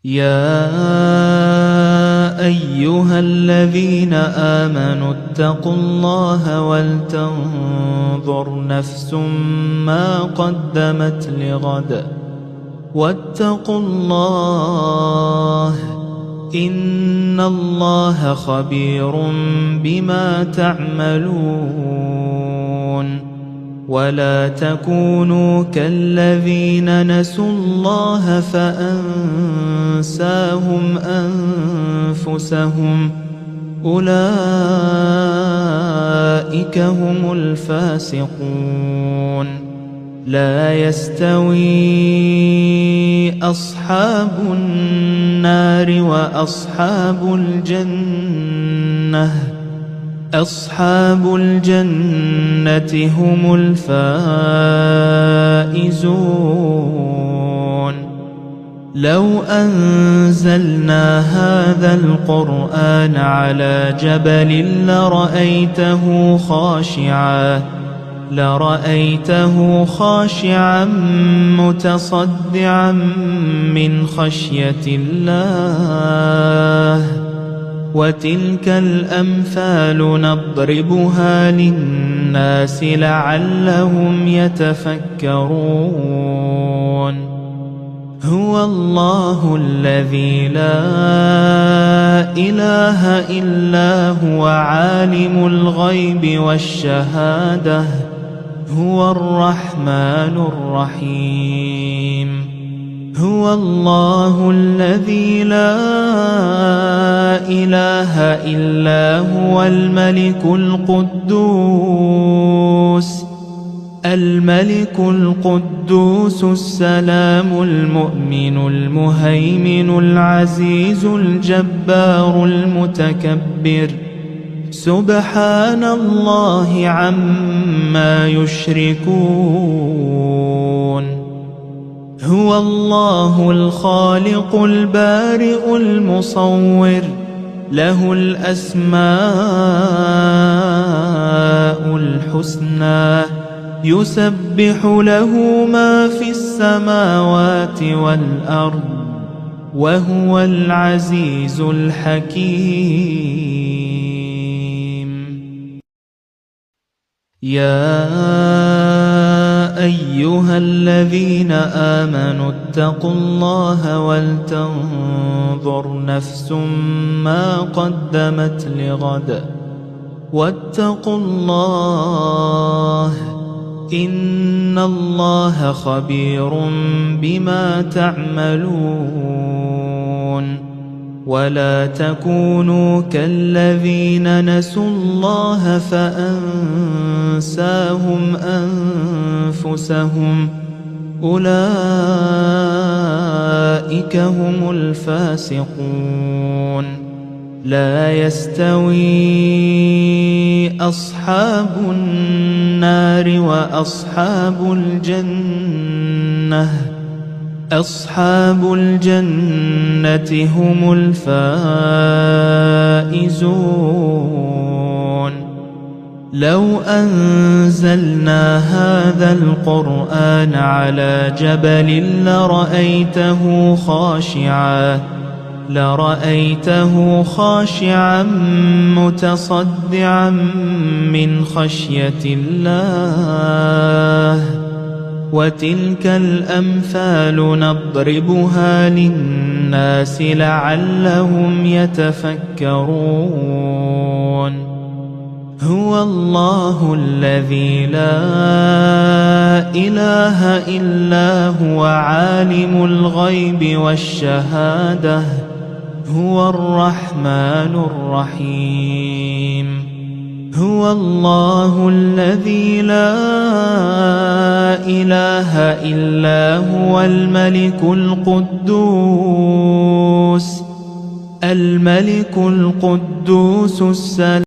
يا أيها الذين آمنوا اتقوا الله ولتنظر نفس ما قدمت لغد واتقوا الله إن الله خبير بما تعملون. ولا تكونوا كالذين نسوا الله فأنساهم أنفسهم أولئك هم الفاسقون. لا يستوي أصحاب النار وأصحاب الجنة أصحاب الجنة هم الفائزون. لو أنزلنا هذا القرآن على جبل لرأيته خاشعا متصدعا من خشية الله. وتلك الأمثال نضربها للناس لعلهم يتفكرون. هو الله الذي لا إله إلا هو عالم الغيب والشهادة هو الرحمن الرحيم. هو الله الذي لا إله إلا هو الملك القدوس السلام المؤمن المهيمن العزيز الجبار المتكبر سبحان الله عما يشركون. هو الله الخالق البارئ المصور له الأسماء الحسنى يسبح له ما في السماوات والأرض وهو العزيز الحكيم. يا أيها الذين آمنوا اتقوا الله ولتنظر نفس ما قدمت لغد واتقوا الله إن الله خبير بما تعملون. ولا تكونوا كالذين نسوا الله فأنساهم أنفسهم أولئك هم الفاسقون. لا يستوي أصحاب النار وأصحاب الجنة أصحاب الجنة هم الفائزون. لو أنزلنا هذا القرآن على جبل لرأيته خاشعا متصدعا من خشية الله. وتلك الأمثال نضربها للناس لعلهم يتفكرون. هو الله الذي لا إله إلا هو عالم الغيب والشهادة هو الرحمن الرحيم. هو الله الذي لا إله إلا هو الملك القدوس السلام